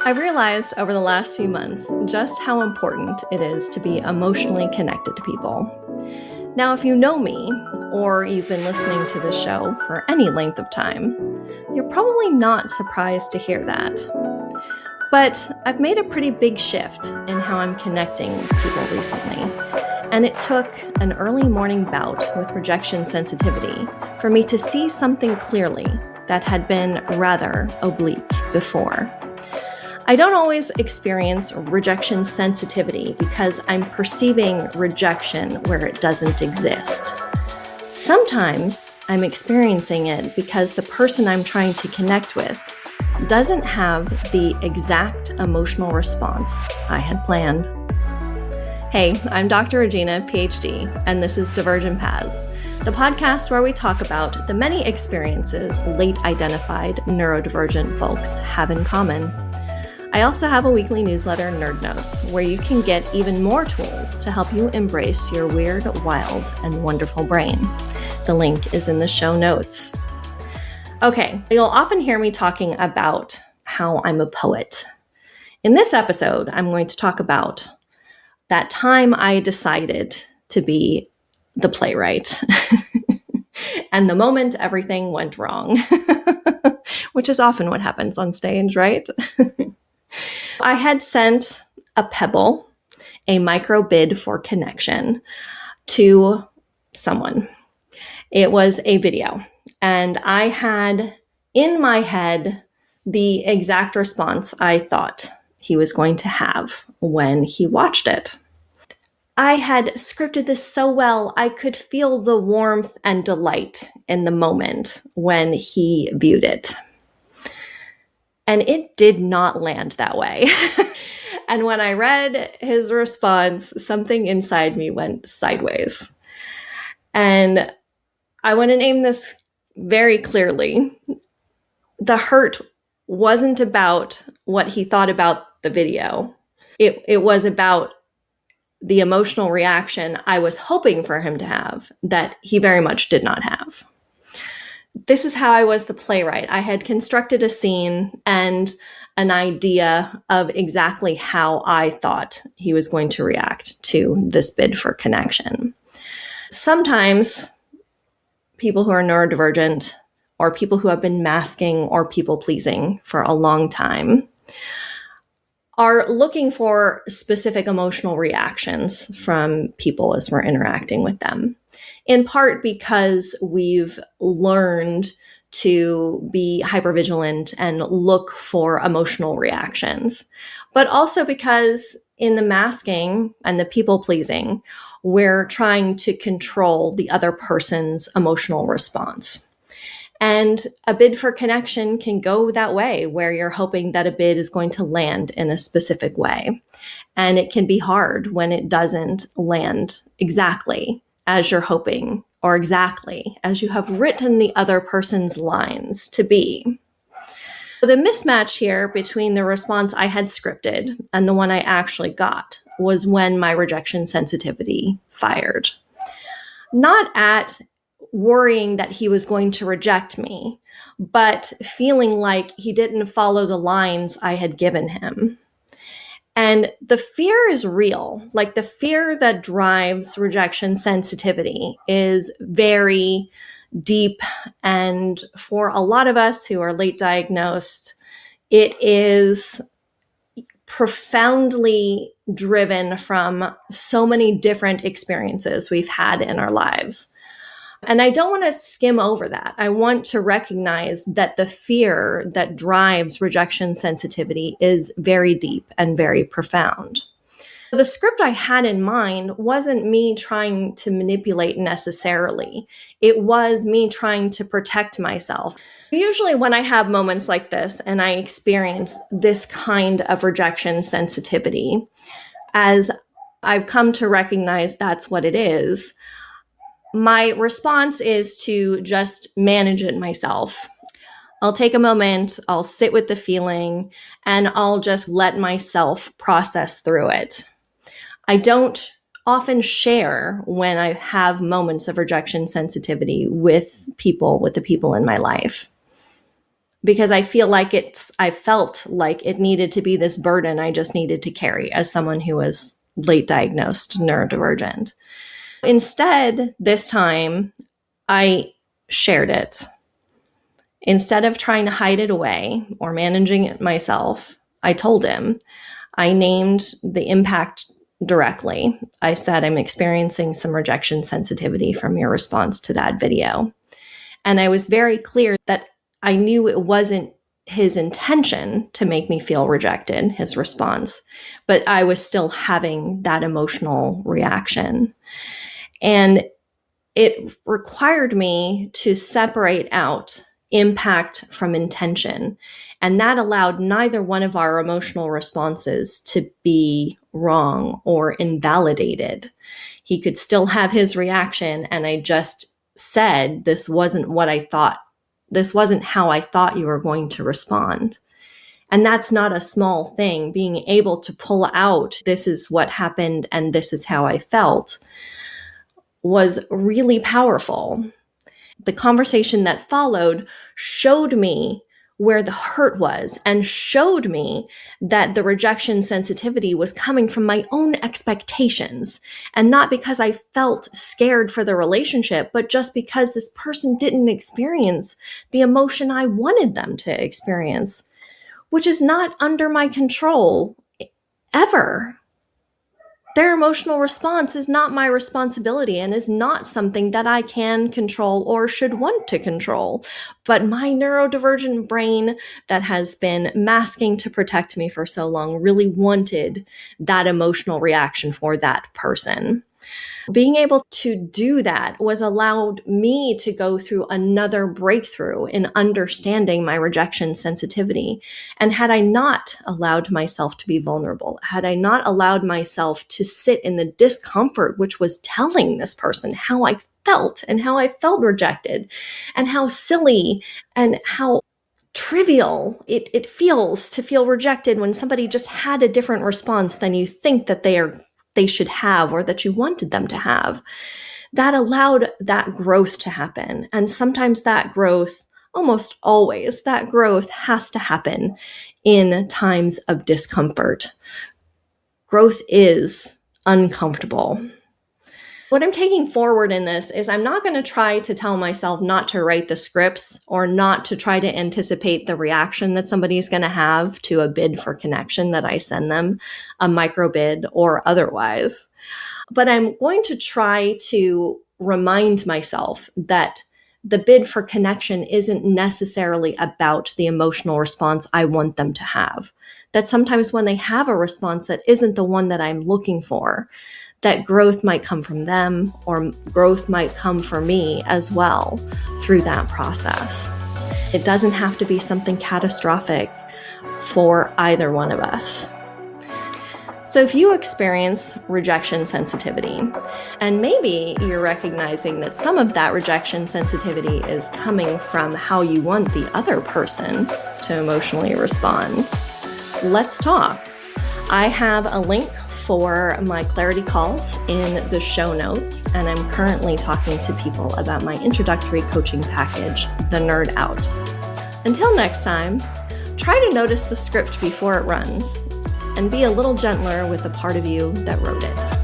I've realized over the last few months just how important it is to be emotionally connected to people. Now, if you know me, or you've been listening to this show for any length of time, you're probably not surprised to hear that. But I've made a pretty big shift in how I'm connecting with people recently, and it took an early morning bout with rejection sensitivity for me to see something clearly that had been rather oblique before. I don't always experience rejection sensitivity because I'm perceiving rejection where it doesn't exist. Sometimes I'm experiencing it because the person I'm trying to connect with doesn't have the exact emotional response I had planned. Hey, I'm Dr. Regina Ph.D., and this is Divergent Paths, the podcast where we talk about the many experiences late identified neurodivergent folks have in common. I also have a weekly newsletter, Nerd Notes, where you can get even more tools to help you embrace your weird, wild, and wonderful brain. The link is in the show notes. Okay, you'll often hear me talking about how I'm a poet. In this episode, I'm going to talk about that time I decided to be the playwright and the moment everything went wrong, which is often what happens on stage, right? I had sent a pebble, a micro bid for connection, to someone. It was a video, and I had in my head the exact response I thought he was going to have when he watched it. I had scripted this so well, I could feel the warmth and delight in the moment when he viewed it. And it did not land that way. And when I read his response, something inside me went sideways. And I want to name this very clearly. The hurt wasn't about what he thought about the video. It was about the emotional reaction I was hoping for him to have that he very much did not have. This is how I was the playwright. I had constructed a scene and an idea of exactly how I thought he was going to react to this bid for connection. Sometimes people who are neurodivergent or people who have been masking or people-pleasing for a long time are looking for specific emotional reactions from people as we're interacting with them. In part because we've learned to be hypervigilant and look for emotional reactions, but also because in the masking and the people-pleasing, we're trying to control the other person's emotional response. And a bid for connection can go that way, where you're hoping that a bid is going to land in a specific way. And it can be hard when it doesn't land exactly as you're hoping or exactly as you have written the other person's lines to be. The mismatch here between the response I had scripted and the one I actually got was when my rejection sensitivity fired. Not at worrying that he was going to reject me, but feeling like he didn't follow the lines I had given him. And the fear is real. Like the fear that drives rejection sensitivity is very deep. And for a lot of us who are late diagnosed, it is profoundly driven from so many different experiences we've had in our lives. And I don't want to skim over that. I want to recognize that the fear that drives rejection sensitivity is very deep and very profound. The script I had in mind wasn't me trying to manipulate necessarily. It was me trying to protect myself. Usually when I have moments like this and I experience this kind of rejection sensitivity, as I've come to recognize that's what it is, my response is to just manage it myself. I'll take a moment, I'll sit with the feeling, and I'll just let myself process through it. I don't often share when I have moments of rejection sensitivity with the people in my life. because I felt like it needed to be this burden I just needed to carry as someone who was late diagnosed neurodivergent. Instead, this time, I shared it. Instead of trying to hide it away or managing it myself, I told him. I named the impact directly. I said, I'm experiencing some rejection sensitivity from your response to that video. And I was very clear that I knew it wasn't his intention to make me feel rejected, his response, but I was still having that emotional reaction. And it required me to separate out impact from intention. And that allowed neither one of our emotional responses to be wrong or invalidated. He could still have his reaction, and I just said, this wasn't what I thought. This wasn't how I thought you were going to respond. And that's not a small thing. Being able to pull out, this is what happened and this is how I felt, was really powerful. The conversation that followed showed me where the hurt was and showed me that the rejection sensitivity was coming from my own expectations, and not because I felt scared for the relationship, but just because this person didn't experience the emotion I wanted them to experience, which is not under my control ever. Their emotional response is not my responsibility and is not something that I can control or should want to control. But my neurodivergent brain that has been masking to protect me for so long really wanted that emotional reaction for that person. Being able to do that was allowed me to go through another breakthrough in understanding my rejection sensitivity. And had I not allowed myself to be vulnerable, had I not allowed myself to sit in the discomfort, which was telling this person how I felt and how I felt rejected and how silly and how trivial it feels to feel rejected when somebody just had a different response than you think that they should have or that you wanted them to have. That allowed that growth to happen. And sometimes that growth, almost always, that growth has to happen in times of discomfort. Growth is uncomfortable. What I'm taking forward in this is I'm not going to try to tell myself not to write the scripts or not to try to anticipate the reaction that somebody's going to have to a bid for connection that I send them, a micro bid or otherwise. But I'm going to try to remind myself that the bid for connection isn't necessarily about the emotional response I want them to have. That sometimes when they have a response that isn't the one that I'm looking for, that growth might come from them or growth might come for me as well through that process. It doesn't have to be something catastrophic for either one of us. So if you experience rejection sensitivity, and maybe you're recognizing that some of that rejection sensitivity is coming from how you want the other person to emotionally respond, let's talk. I have a link for my clarity calls in the show notes, and I'm currently talking to people about my introductory coaching package, The Nerd Out. Until next time, try to notice the script before it runs and be a little gentler with the part of you that wrote it.